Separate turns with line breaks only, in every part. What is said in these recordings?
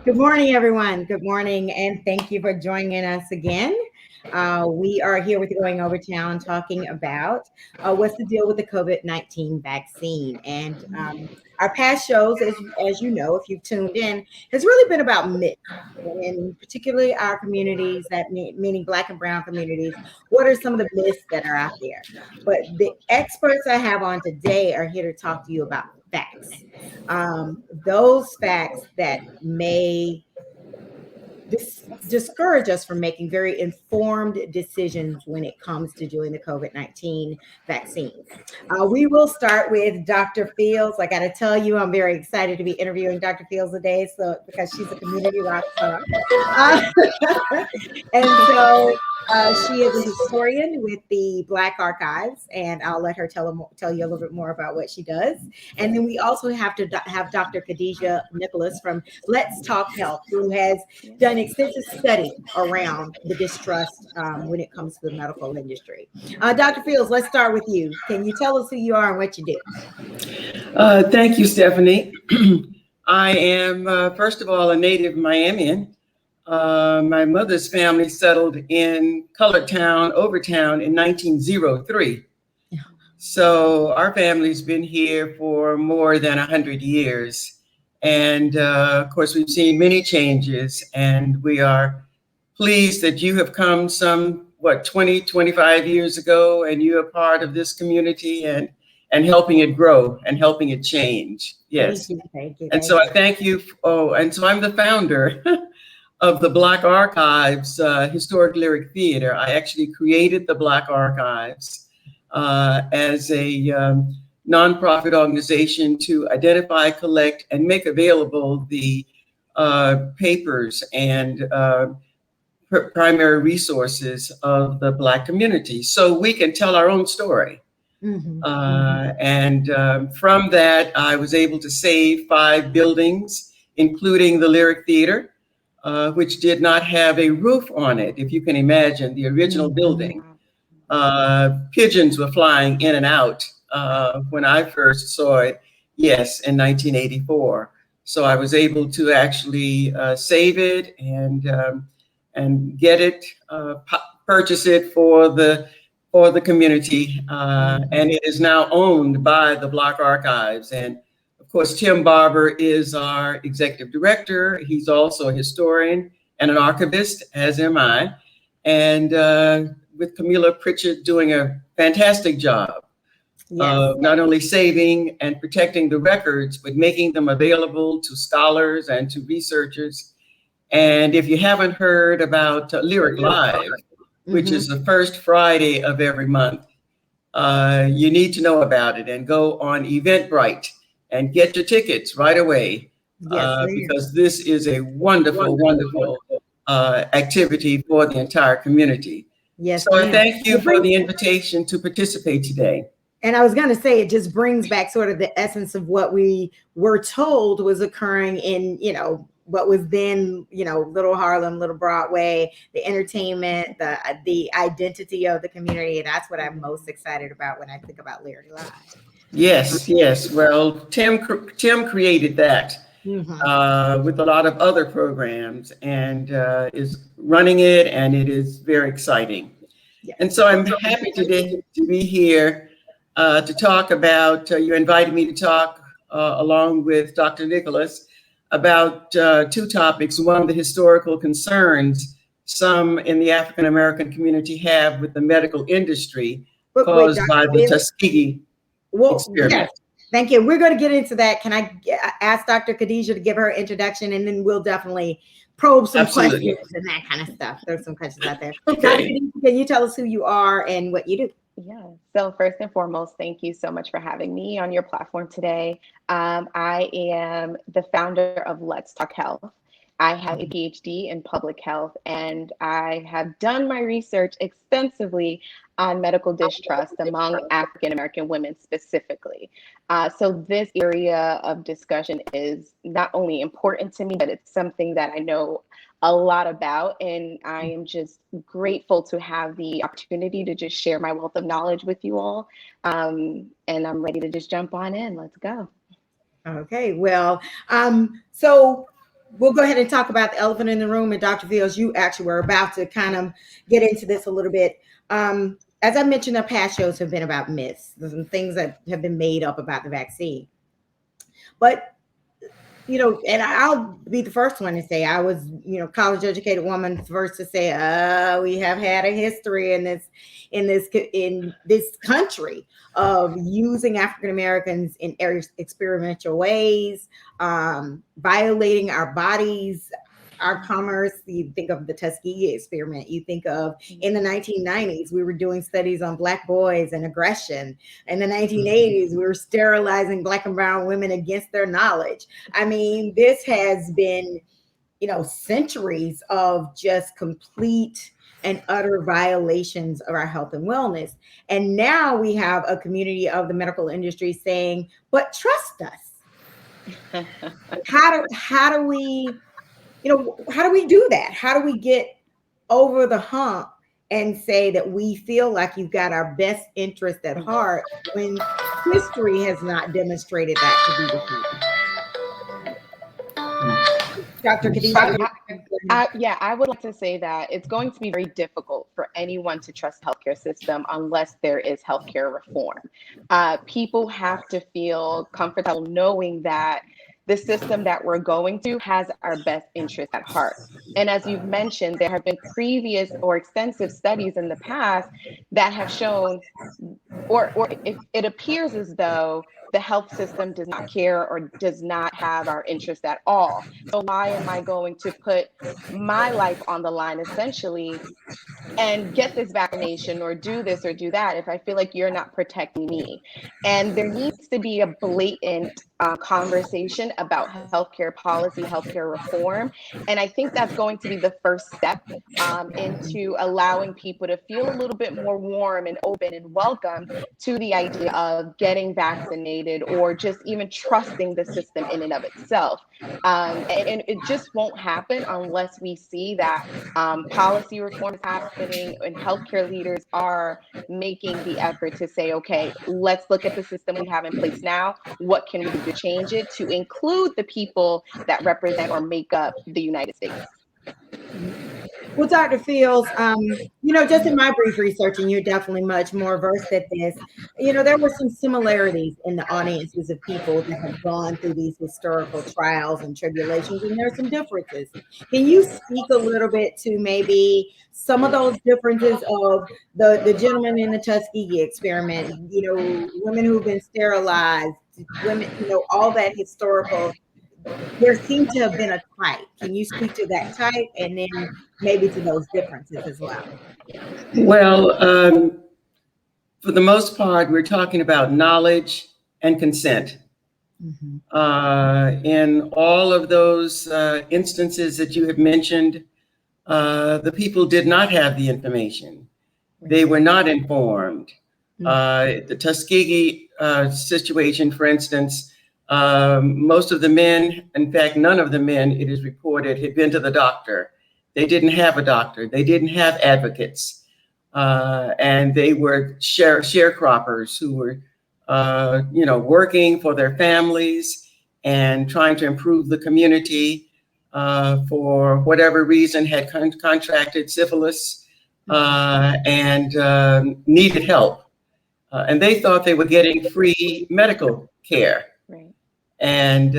Good morning, everyone. Good morning, and thank you for joining us again. We are here with Going Overtown talking about what's the deal with the COVID-19 vaccine. And our past shows, as you know, if you've tuned in, has really been about myths, and particularly our communities, meaning Black and Brown communities. What are some of the myths that are out there? But the experts I have on today are here to talk to you about facts. Those facts that may discourage us from making very informed decisions when it comes to doing the COVID-19 vaccine. We will start with Dr. Fields. I got to tell you, I'm very excited to be interviewing Dr. Fields today, so because she's a community rock star. Uh, and so she is a historian with the Black Archives, and I'll let her tell you a little bit more about what she does. And then we also have to have Dr. Khadijah Nicholas from Let's Talk Health, who has done extensive study around the distrust when it comes to the medical industry. Dr. Fields, let's start with you. Can you tell us who you are and what you do?
Thank you, Stephanie. I am, first of all, a native Miamian. My mother's family settled in colored town, Overtown, in 1903. So our family's been here for more than 100 years. And of course, we've seen many changes, and we are pleased that you have come 20, 25 years ago, and you're a part of this community and helping it grow and helping it change. Yes.
Thank you.
And so I thank you. Oh, and so I'm the founder of the Black Archives Historic Lyric Theater. I actually created the Black Archives as a nonprofit organization to identify, collect, and make available the papers and primary resources of the Black community so we can tell our own story. And from that, I was able to save 5 buildings, including the Lyric Theater, which did not have a roof on it. If you can imagine the original building, pigeons were flying in and out when I first saw it, yes, in 1984. So I was able to actually save it and get it, purchase it for the community, and it is now owned by the Black Archives. And of course, Tim Barber is our executive director. He's also a historian and an archivist, as am I. And with Camilla Pritchett doing a fantastic job of not only saving and protecting the records, but making them available to scholars and to researchers. And if you haven't heard about Lyric Live, which is the first Friday of every month, you need to know about it and go on Eventbrite and get your tickets right away, because this is a wonderful, wonderful activity for the entire community.
Yes.
So I thank you for the invitation to participate today.
And I was going to say, it just brings back sort of the essence of what we were told was occurring in, what was then, Little Harlem, Little Broadway, the entertainment, the identity of the community. That's what I'm most excited about when I think about Lyric Live.
Yes, yes. Well, Tim created that with a lot of other programs and is running it, and it is very exciting. Yes. And so I'm happy today to be here to talk about, you invited me to talk along with Dr. Nicholas about 2 topics. One, the historical concerns some in the African American community have with the medical industry caused by the Tuskegee experiment.
Yes. Thank you. We're going to get into that. Can I ask Dr. Khadijah to give her introduction, and then we'll definitely probe some questions and that kind of stuff. There's some questions out there.
Okay.
Dr. Khadijah, can you tell us who you are and what you do?
Yeah. So first and foremost, thank you so much for having me on your platform today. I am the founder of Let's Talk Health. I have a PhD in public health, and I have done my research extensively on medical distrust among African American women specifically. So this area of discussion is not only important to me, but it's something that I know a lot about, and I am just grateful to have the opportunity to just share my wealth of knowledge with you all. And I'm ready to just jump on in. Let's go.
Okay, well, so we'll go ahead and talk about the elephant in the room. And Dr. Fields, you actually were about to kind of get into this a little bit. As I mentioned, our past shows have been about myths, some things that have been made up about the vaccine. But, you know, and I'll be the first one to say I was, you know, college educated woman, first to say, we have had a history in this country of using African Americans in experimental ways, violating our bodies, our commerce. You think of the Tuskegee experiment. You think of in the 1990s, we were doing studies on Black boys and aggression. In the 1980s, we were sterilizing Black and brown women against their knowledge. I mean, this has been, you know, centuries of just complete and utter violations of our health and wellness. And now we have a community of the medical industry saying, but trust us. How do we, you know, how do we do that? How do we get over the hump and say that we feel like you've got our best interest at heart when history has not demonstrated that to be the case? Dr. Khadija?
I would like to say that it's going to be very difficult for anyone to trust the healthcare system unless there is healthcare reform. People have to feel comfortable knowing that the system that we're going to has our best interest at heart. And as you've mentioned, there have been previous or extensive studies in the past that have shown, or if it appears as though the health system does not care or does not have our interest at all. So why am I going to put my life on the line essentially and get this vaccination or do this or do that if I feel like you're not protecting me? And there needs to be a blatant conversation about healthcare policy, healthcare reform. And I think that's going to be the first step into allowing people to feel a little bit more warm and open and welcome to the idea of getting vaccinated or just even trusting the system in and of itself. And it just won't happen unless we see that policy reform is happening and healthcare leaders are making the effort to say, okay, let's look at the system we have in place now. What can we do to change it to include the people that represent or make up the United States?
Well, Dr. Fields, you know, just in my brief research, and you're definitely much more versed at this, you know, there were some similarities in the audiences of people that have gone through these historical trials and tribulations, and there's some differences. Can you speak a little bit to maybe some of those differences of the gentleman in the Tuskegee experiment, you know, women who've been sterilized, women, you know, all that historical, there seemed to have been a type. Can you speak to that type and then maybe to those differences as well?
Well, for the most part, we're talking about knowledge and consent. In all of those instances that you have mentioned, the people did not have the information. They were not informed. The Tuskegee situation, for instance, most of the men, in fact, none of the men, it is reported, had been to the doctor. They didn't have a doctor. They didn't have advocates. And they were sharecroppers who were, you know, working for their families and trying to improve the community, for whatever reason, had contracted syphilis and needed help. And they thought they were getting free medical care.
Right.
And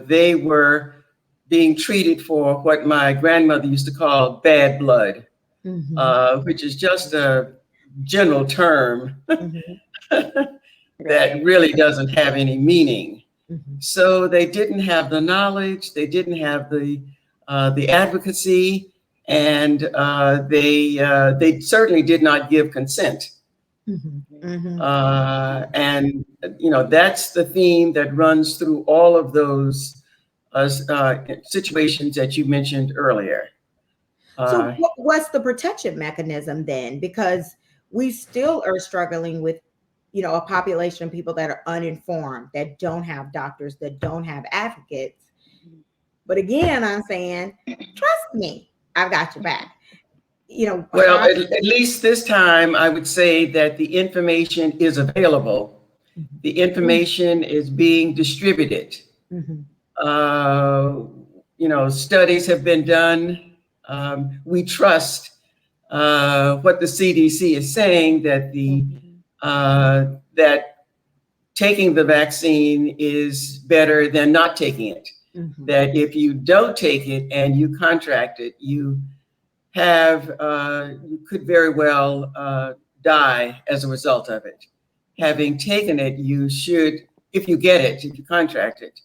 they were being treated for what my grandmother used to call bad blood, which is just a general term that really doesn't have any meaning. So they didn't have the knowledge, they didn't have the advocacy, and they certainly did not give consent. And you know, that's the theme that runs through all of those situations that you mentioned earlier.
So what's the protection mechanism then? Because we still are struggling with, you know, a population of people that are uninformed, that don't have doctors, that don't have advocates. But again, I'm saying, trust me, I've got your back. You know,
well, at least this time, I would say that the information is available. The information is being distributed. You know, studies have been done. We trust what the CDC is saying, that that taking the vaccine is better than not taking it.
Mhm.
That if you don't take it and you contract it, you could very well die as a result of it. Having taken it, you should, if you get it, if you contract it,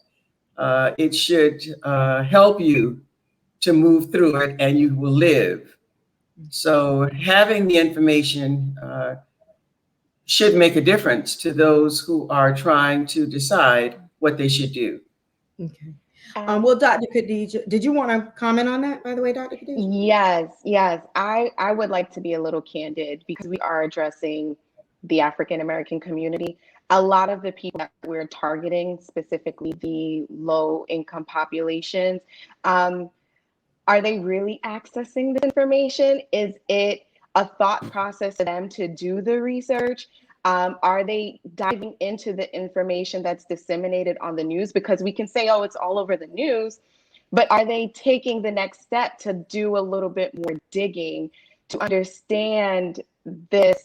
it should help you to move through it, and you will live. So having the information should make a difference to those who are trying to decide what they should do.
Okay. Well, Dr. Khadija, did you want to comment on that, by the way, Dr. Khadija?
Yes. I would like to be a little candid because we are addressing the African American community. A lot of the people that we're targeting, specifically the low income populations, are they really accessing this information? Is it a thought process for them to do the research? Are they diving into the information that's disseminated on the news? Because we can say, oh, it's all over the news, but are they taking the next step to do a little bit more digging to understand the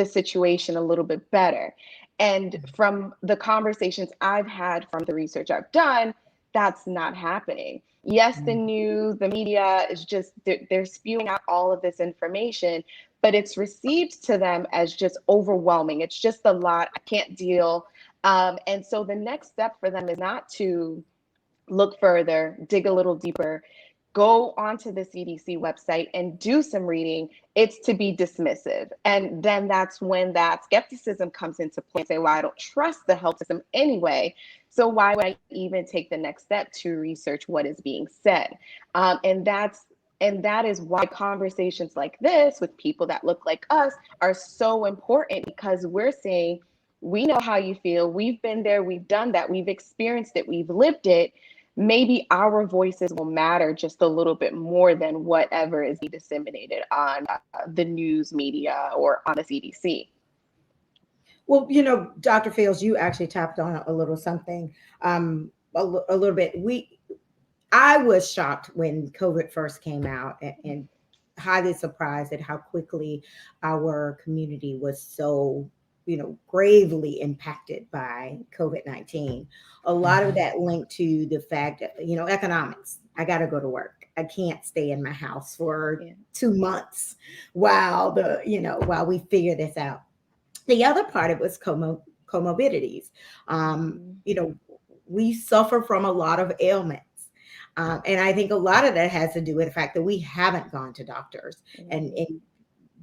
situation a little bit better? And from the conversations I've had, from the research I've done, that's not happening. Yes, the news, the media is just, they're spewing out all of this information, but it's received to them as just overwhelming. It's just a lot. I can't deal. And so the next step for them is not to look further, dig a little deeper, go onto the CDC website and do some reading. It's to be dismissive. And then that's when that skepticism comes into play. Say, well, I don't trust the health system anyway. So why would I even take the next step to research what is being said? And that is why conversations like this with people that look like us are so important, because we're saying, we know how you feel. We've been there. We've done that. We've experienced it. We've lived it. Maybe our voices will matter just a little bit more than whatever is being disseminated on the news media or on the CDC.
Well, Dr. Fields, you actually tapped on a little something, a little bit. I was shocked when COVID first came out, and highly surprised at how quickly our community was so, gravely impacted by COVID-19. A lot of that linked to the fact that, economics. I got to go to work. I can't stay in my house for 2 months while while we figure this out. The other part of it was comorbidities. We suffer from a lot of ailments. And I think a lot of that has to do with the fact that we haven't gone to doctors, and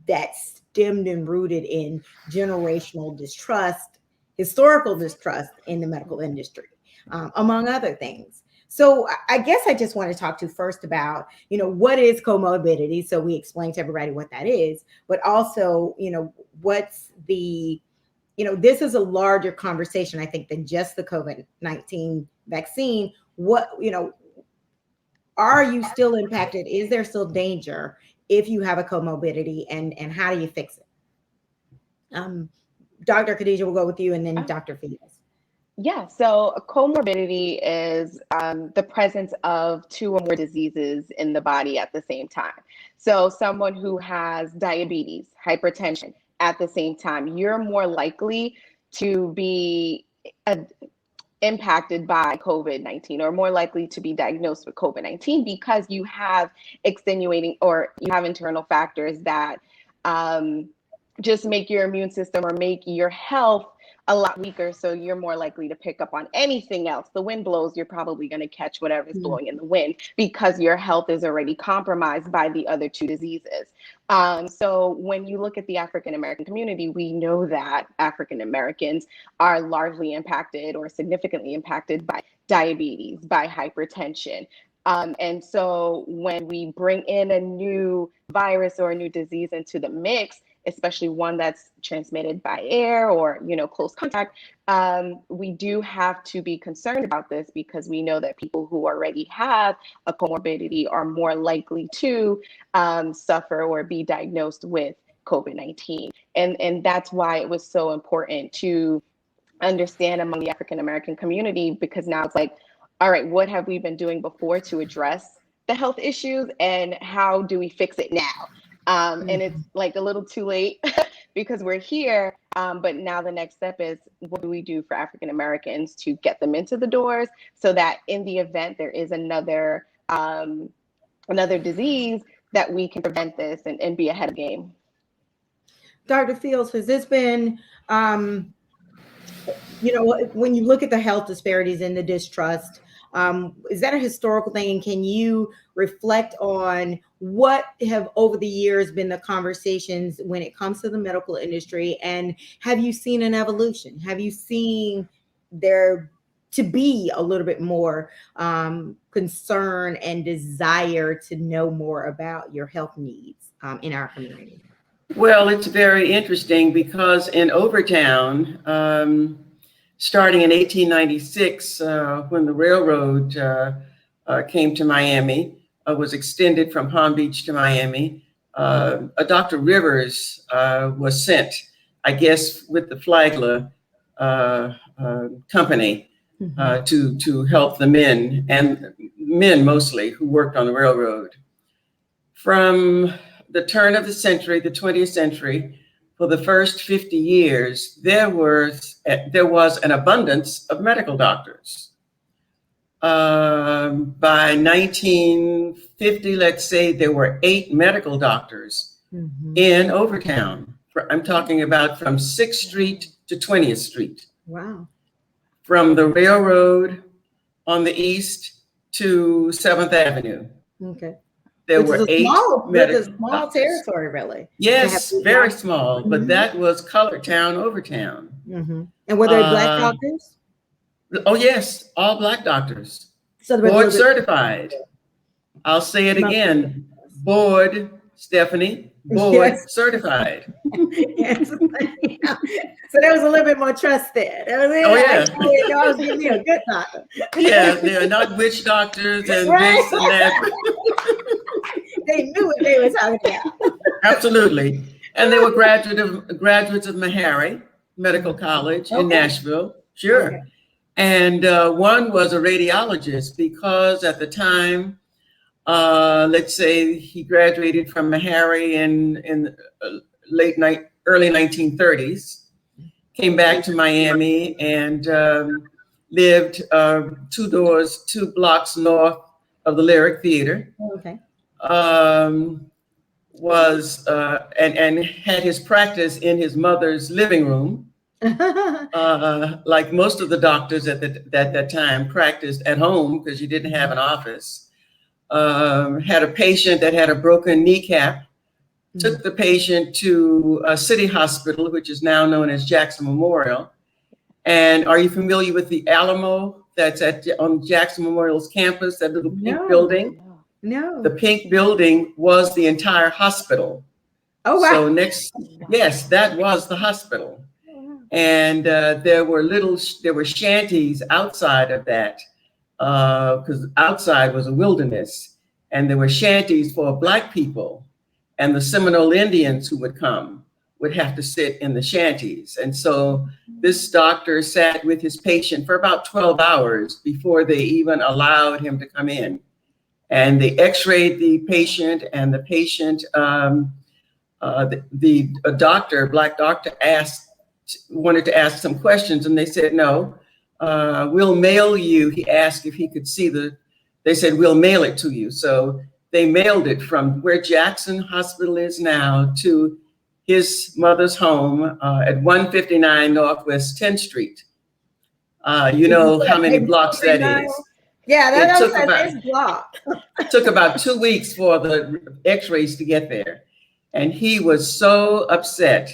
that's stemmed and rooted in generational distrust, historical distrust in the medical industry, among other things. So I guess I just want to talk to first about, what is comorbidity? So we explain to everybody what that is, but also, what's the, this is a larger conversation, I think, than just the COVID-19 vaccine. What, are you still impacted? Is there still danger if you have a comorbidity, and how do you fix it? Dr. Khadija, we'll go with you, and then Dr. Fields.
Yeah, so a comorbidity is the presence of 2 or more diseases in the body at the same time. So someone who has diabetes, hypertension at the same time, you're more likely to be impacted by COVID-19, or more likely to be diagnosed with COVID-19, because you have extenuating, or you have internal factors that just make your immune system or make your health a lot weaker. So you're more likely to pick up on anything else. The wind blows, you're probably going to catch whatever's blowing in the wind, because your health is already compromised by the other 2 diseases. So when you look at the African American community, we know that African Americans are largely impacted or significantly impacted by diabetes, by hypertension. And so when we bring in a new virus or a new disease into the mix, especially one that's transmitted by air or, close contact, we do have to be concerned about this, because we know that people who already have a comorbidity are more likely to suffer or be diagnosed with COVID-19. And that's why it was so important to understand among the African American community, because now it's like, all right, what have we been doing before to address the health issues, and how do we fix it now? And it's like a little too late because we're here. But now the next step is, what do we do for African Americans to get them into the doors, so that in the event there is another disease, that we can prevent this and be ahead of the game.
Dr. Fields, has this been, when you look at the health disparities and the distrust, is that a historical thing? And can you reflect on what have over the years been the conversations when it comes to the medical industry? And have you seen an evolution? Have you seen there to be a little bit more concern and desire to know more about your health needs in our community?
Well, it's very interesting because in Overtown, starting in 1896, when the railroad came to Miami, was extended from Palm Beach to Miami, a Dr. Rivers was sent, I guess, with the Flagler company to help the men, and men mostly, who worked on the railroad. From the turn of the century, the 20th century, for the first 50 years, there was an abundance of medical doctors. By 1950, let's say, there were 8 medical doctors in Overtown. I'm talking about from 6th Street to 20th Street.
Wow. From
the railroad on the east to 7th Avenue.
Okay.
There were 8 medical
small
doctors.
Territory, really.
Yes, very small, but that was Colored Town, Overtown.
And were they Black doctors?
Oh, yes, all Black doctors.
So
board certified. I'll say it again. Board, Stephanie, board certified.
Yes. So there was a little bit more trust there.
Oh, yeah.
I was giving you a good doctor.
Yeah, they're not witch doctors and this and that.
They knew what they were talking about.
Absolutely. And they were graduates of Meharry Medical College in Nashville. Sure. Okay. And one was a radiologist, because at the time, let's say he graduated from Meharry in early 1930s, came back to Miami and lived 2 blocks north of the Lyric Theater.
Okay.
Was and had his practice in his mother's living room. Like most of the doctors at that time practiced at home because you didn't have an office. Had a patient that had a broken kneecap, took the patient to a city hospital, which is now known as Jackson Memorial. And are you familiar with the Alamo that's on Jackson Memorial's campus, that little pink building?
No.
The pink building was the entire hospital.
Oh, wow.
So yes, that was the hospital. And there were shanties outside of that, because outside was a wilderness, and there were shanties for Black people, and the Seminole Indians who would come would have to sit in the shanties. And so this doctor sat with his patient for about 12 hours before they even allowed him to come in. And they x-rayed the patient, and the patient, Black doctor wanted to ask some questions, and they said, no, we'll mail you. He asked if he could see they said, we'll mail it to you. So they mailed it from where Jackson Hospital is now to his mother's home at 159 Northwest 10th Street. You know how many blocks that is.
Yeah, that
took
took
about 2 weeks for the x-rays to get there. And he was so upset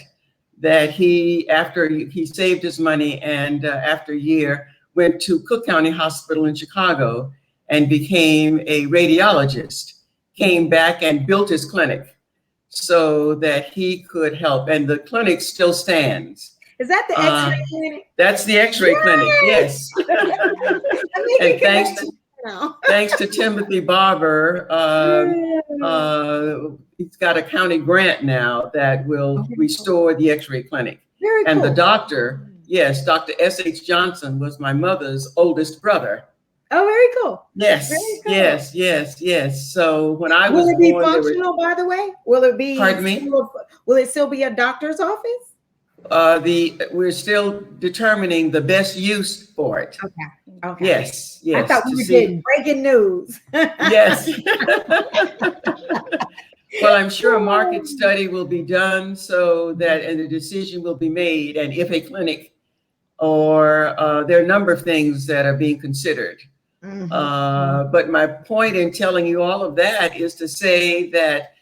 that after he saved his money, and after a year went to Cook County Hospital in Chicago and became a radiologist, came back and built his clinic so that he could help. And the clinic still stands.
Is that the X-ray clinic?
That's the X-ray clinic, yes. And thanks to Timothy Barber, he's got a county grant now that will restore the X-ray clinic.
Very
and
cool.
The doctor, yes, Dr. S.H. Johnson was my mother's oldest brother.
Oh, very cool.
Yes,
Very cool.
yes. So when I
Will
was
it be
born, there were,
functional, by the way? Will it be
pardon me?
will it still be a doctor's office?
We're still determining the best use for it.
Okay. Okay.
Yes,
I thought
to
we were
see.
getting breaking news.
Yes. Well, I'm sure a market study will be done so that, and a decision will be made, and if a clinic or there are a number of things that are being considered. But my point in telling you all of that is to say that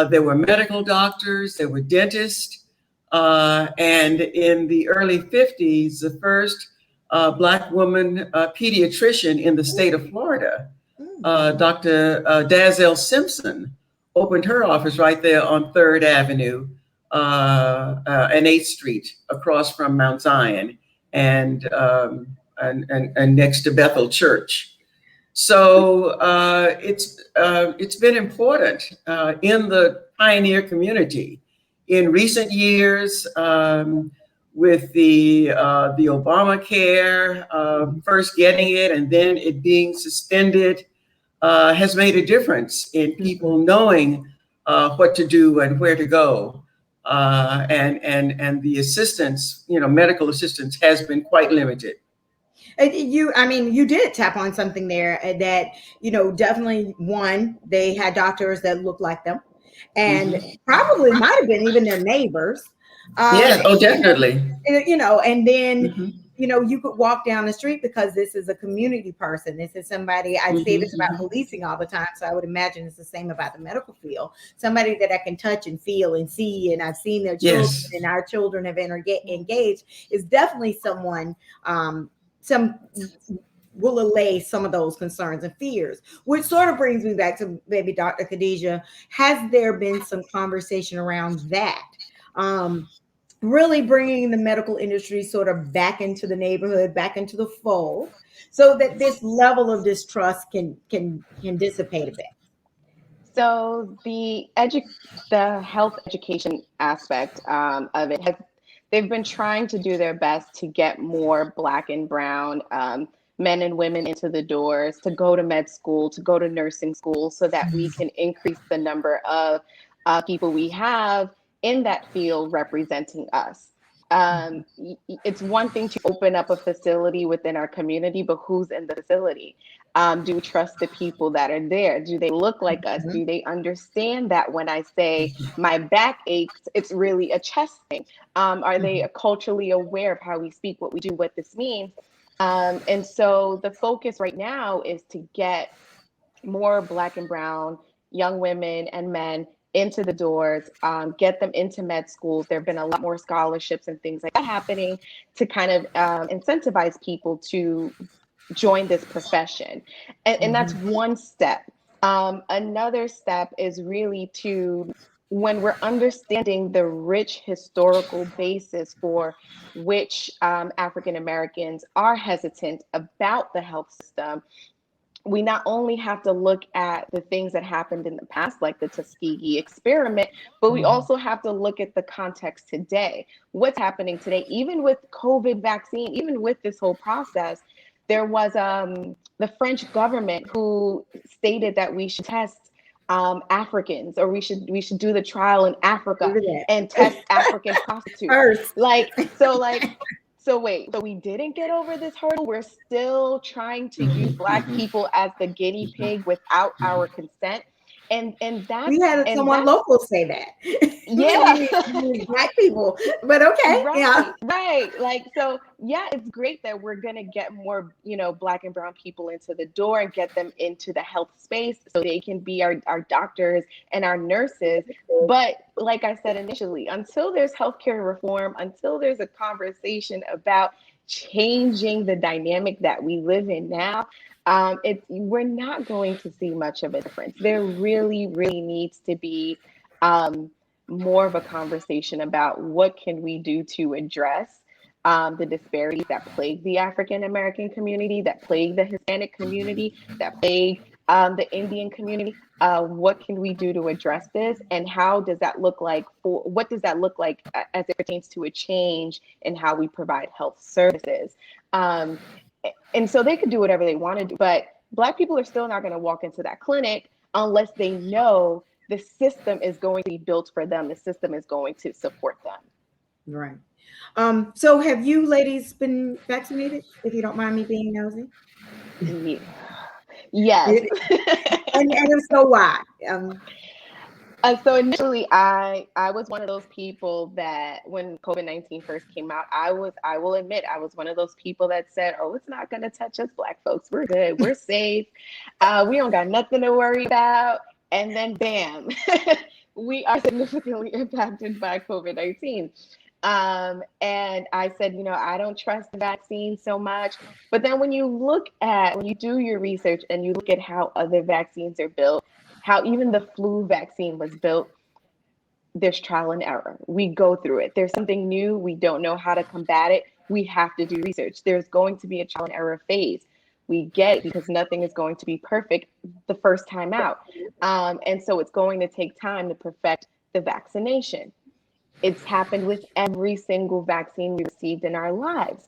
there were medical doctors, there were dentists, and in the early 50s, the first Black woman pediatrician in the state of Florida, Dr. Dazzell Simpson, opened her office right there on 3rd Avenue and 8th Street across from Mount Zion and next to Bethel Church. So it's been important in the pioneer community. In recent years, with the Obamacare, first getting it and then it being suspended, has made a difference in people knowing what to do and where to go. And the assistance, medical assistance has been quite limited.
You did tap on something there that, definitely one, they had doctors that looked like them and probably might have been even their neighbors.
Yeah, oh, definitely.
And then, you could walk down the street because this is a community person. This is somebody, I say this about policing all the time. So I would imagine it's the same about the medical field. Somebody that I can touch and feel and see, and I've seen their children and our children have engaged is definitely someone, some will allay some of those concerns and fears, which sort of brings me back to maybe Dr. Khadijah. Has there been some conversation around that? Really bringing the medical industry sort of back into the neighborhood, back into the fold, so that this level of distrust can dissipate a bit.
So the health education aspect of it they've been trying to do their best to get more Black and brown men and women into the doors, to go to med school, to go to nursing school, so that we can increase the number of people we have in that field representing us. It's one thing to open up a facility within our community, but who's in the facility? Do we trust the people that are there? Do they look like us? Do they understand that when I say my back aches, it's really a chest thing? Are they culturally aware of how we speak, what we do, what this means? And so the focus right now is to get more Black and brown young women and men into the doors, get them into med schools. There have been a lot more scholarships and things like that happening to kind of incentivize people to join this profession. And that's one step. Another step is really to, when we're understanding the rich historical basis for which African Americans are hesitant about the health system, we not only have to look at the things that happened in the past, like the Tuskegee experiment, but we also have to look at the context today. What's happening today, even with COVID vaccine, even with this whole process, there was the French government who stated that we should test Africans, or we should do the trial in Africa and test African prostitutes. So wait, so we didn't get over this hurdle? We're still trying to use Black people as the guinea pig without our consent? And that's,
we had someone local say that.
Yeah.
Black people, but okay.
Right. Like, so yeah, it's great that we're going to get more, Black and brown people into the door and get them into the health space so they can be our doctors and our nurses. But like I said initially, until there's healthcare reform, until there's a conversation about changing the dynamic that we live in now, we're not going to see much of a difference. There really, really needs to be more of a conversation about what can we do to address the disparities that plague the African American community, that plague the Hispanic community, that plague the Indian community. What can we do to address this, and how does that look like? What does that look like as it pertains to a change in how we provide health services? And so they could do whatever they want to do, but Black people are still not going to walk into that clinic unless they know the system is going to be built for them. The system is going to support them.
Right. So have you ladies been vaccinated, if you don't mind me being nosy?
Yes.
And if so, why?
So initially, I was one of those people that when COVID-19 first came out, I will admit, I was one of those people that said, oh, it's not going to touch us Black folks. We're good. We're safe. We don't got nothing to worry about. And then bam, we are significantly impacted by COVID-19. And I said, I don't trust the vaccine so much. But then when you do your research and you look at how other vaccines are built, how even the flu vaccine was built, there's trial and error. We go through it. There's something new. We don't know how to combat it. We have to do research. There's going to be a trial and error phase. We get it because nothing is going to be perfect the first time out. And so it's going to take time to perfect the vaccination. It's happened with every single vaccine we received in our lives.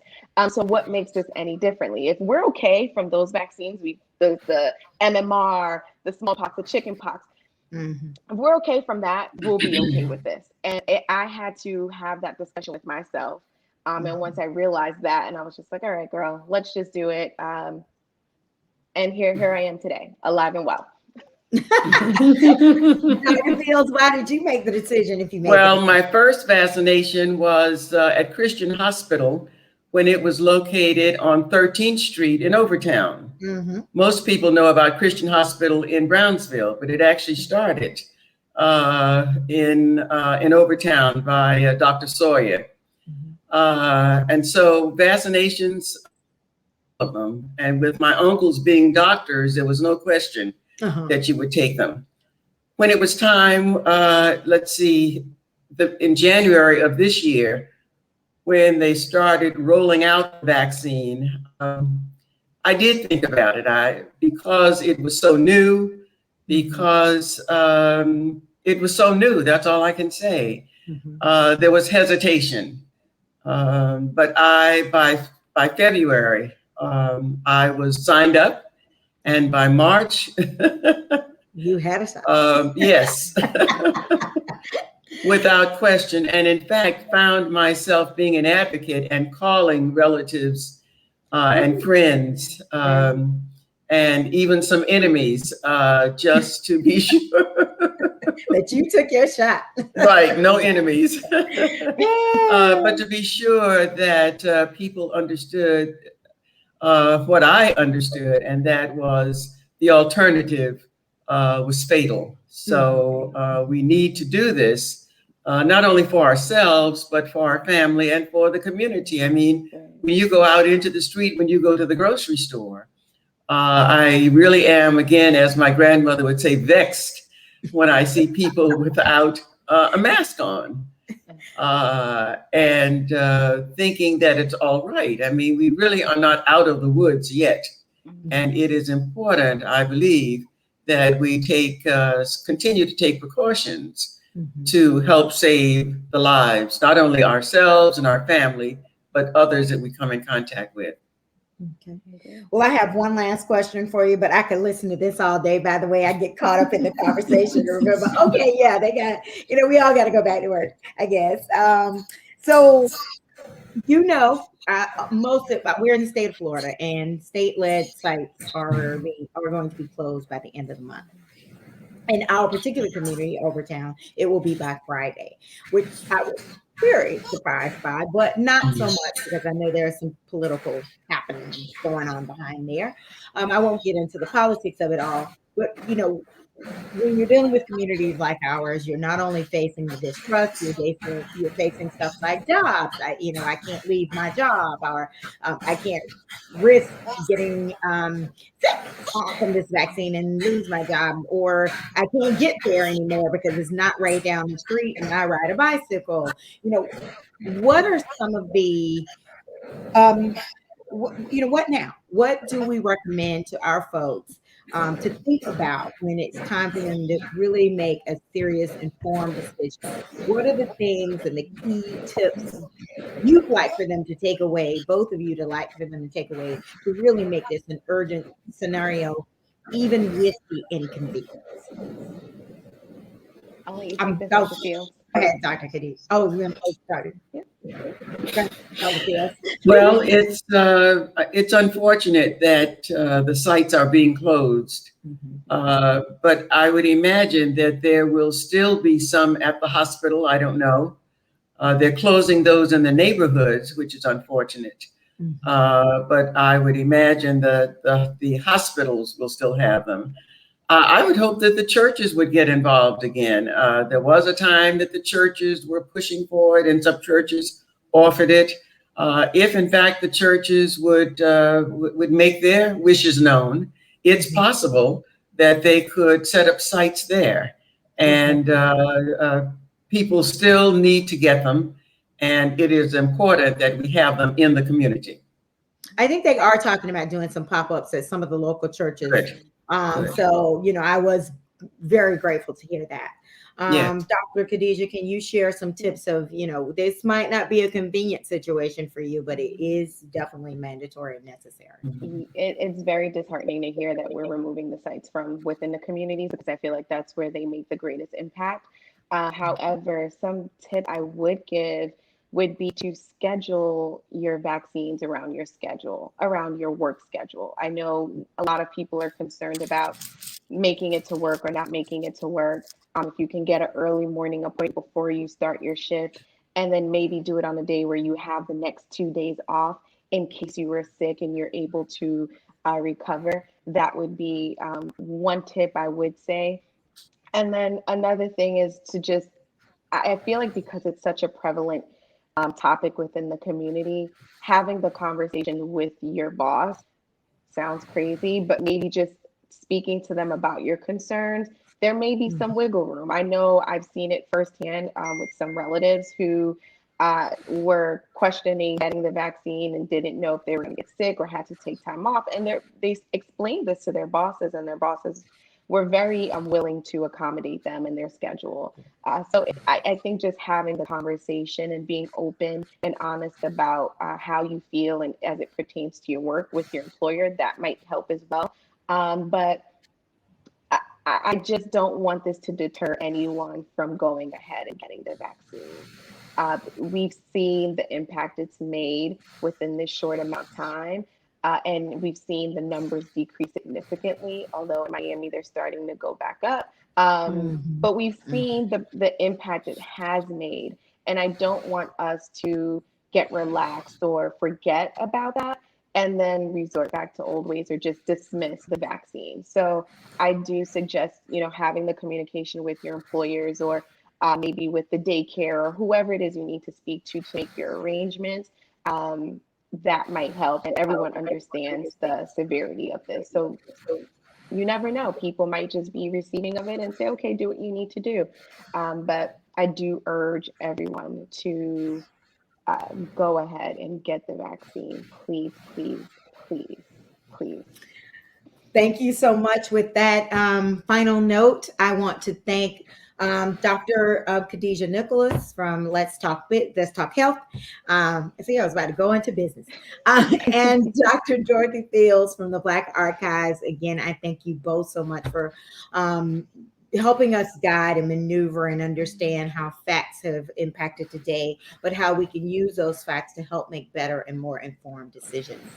So what makes this any differently? If we're okay from those vaccines, the MMR, the smallpox, the chickenpox, if we're okay from that, we'll be okay with this. And I had to have that discussion with myself. And once I realized that, and I was just like, all right, girl, let's just do it. And here I am today, alive and well.
Dr. Fields, why did you make the decision if you made
Well, my first vaccination was at Christian Hospital when it was located on 13th Street in Overtown. Most people know about Christian Hospital in Brownsville, but it actually started in Overtown by Dr. Sawyer. And so vaccinations of them, and with my uncles being doctors, there was no question that you would take them. When it was time, let's see, in January of this year, when they started rolling out the vaccine, I did think about it. Because it was so new, because it was so new, that's all I can say. There was hesitation. But by February, I was signed up. And by March,
you had a shot.
Yes, without question. And in fact, found myself being an advocate and calling relatives and friends and even some enemies just to be sure
that you took your shot.
Right, no enemies. But to be sure that people understood what I understood, and that was the alternative was fatal. So we need to do this, not only for ourselves, but for our family and for the community. I mean, when you go out into the street, when you go to the grocery store, I really am, again, as my grandmother would say, vexed when I see people without a mask on. And thinking that it's all right. I mean, we really are not out of the woods yet. And it is important, I believe, that we continue to take precautions to help save the lives, not only ourselves and our family, but others that we come in contact with.
Okay. Well, I have one last question for you, but I could listen to this all day. By the way, I get caught up in the conversation to remember, okay, yeah, they got, we all got to go back to work, I guess. So, we're in the state of Florida, and state-led sites are going to be closed by the end of the month. In our particular community, Overtown, it will be by Friday, which I was very surprised by, but not so much because I know there's some political happenings going on behind there. I won't get into the politics of it all, but when you're dealing with communities like ours, you're not only facing the distrust, you're facing stuff like jobs. I can't leave my job, or I can't risk getting sick from this vaccine and lose my job, or I can't get there anymore because it's not right down the street and I ride a bicycle. What are some of the what now? What do we recommend to our folks to think about when it's time for them to really make a serious, informed decision? What are the things and the key tips you'd like for them to take away, both of you to like for them to take away, to really make this an urgent scenario, even with the inconvenience?
I'll let you take this,
Go
Dr. Fields.
ahead, Dr. Khadij. Oh, we're going to start it.
Yeah.
Go ahead, Dr. Fields.
Well, it's unfortunate that the sites are being closed, but I would imagine that there will still be some at the hospital. I don't know. They're closing those in the neighborhoods, which is unfortunate. But I would imagine that the hospitals will still have them. I would hope that the churches would get involved again. There was a time that the churches were pushing for it, and some churches offered it. If in fact the churches would make their wishes known, it's possible that they could set up sites there, and people still need to get them, and it is important that we have them in the community.
I think they are talking about doing some pop-ups at some of the local churches.
Good.
So, I was very grateful to hear that.
Yes.
Dr. Khadijah, can you share some tips of, this might not be a convenient situation for you, but it is definitely mandatory and necessary.
It's very disheartening to hear that we're removing the sites from within the communities, because I feel like that's where they make the greatest impact. However, some tip I would give would be to schedule your vaccines around your schedule, around your work schedule. I know a lot of people are concerned about making it to work or not making it to work. If you can get an early morning appointment before you start your shift, and then maybe do it on the day where you have the next 2 days off in case you were sick and you're able to recover, that would be one tip I would say. And then another thing is to just, I feel like because it's such a prevalent topic within the community, having the conversation with your boss sounds crazy, but maybe just speaking to them about your concerns, there may be some wiggle room. I know I've seen it firsthand with some relatives who were questioning getting the vaccine and didn't know if they were going to get sick or had to take time off. And they explained this to their bosses, and their bosses were very willing to accommodate them in their schedule. So I think just having the conversation and being open and honest about how you feel and as it pertains to your work with your employer, that might help as well. But I just don't want this to deter anyone from going ahead and getting the vaccine. We've seen the impact it's made within this short amount of time. And we've seen the numbers decrease significantly, although in Miami, they're starting to go back up. But we've seen the impact it has made. And I don't want us to get relaxed or forget about that and then resort back to old ways or just dismiss the vaccine. So I do suggest, having the communication with your employers or maybe with the daycare or whoever it is you need to speak to make your arrangements. That might help, and everyone understands the severity of this. So you never know, people might just be receiving of it and say, okay, do what you need to do. But I do urge everyone to go ahead and get the vaccine. Please, please, please, please.
Thank you so much. With that final note, I want to thank Dr. Khadijah Nicholas from Let's Talk Health. I see I was about to go into business. And Dr. Dorothy Fields from the Black Archives. Again, I thank you both so much for helping us guide and maneuver and understand how facts have impacted today, but how we can use those facts to help make better and more informed decisions.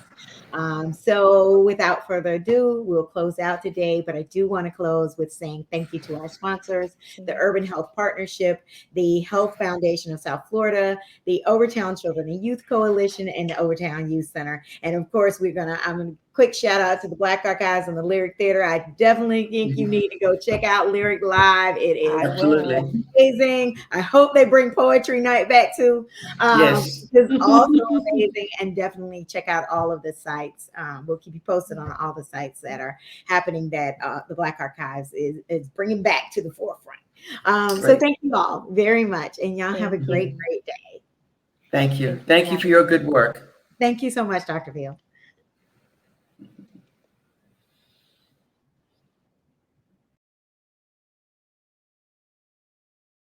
So without further ado, we'll close out today, but I do want to close with saying thank you to our sponsors, the Urban Health Partnership, the Health Foundation of South Florida, the Overtown Children and Youth Coalition, and the Overtown Youth Center. And of course, I'm going to quick shout out to the Black Archives and the Lyric Theater. I definitely think you need to go check out Lyric Live. It is
Absolutely
amazing. I hope they bring poetry night back too.
Yes.
It's also amazing. And definitely check out all of the sites. We'll keep you posted on all the sites that are happening that the Black Archives is bringing back to the forefront. So thank you all very much. And y'all have a great day.
Thank you. Thank you for your good work.
Thank you so much, Dr. Field.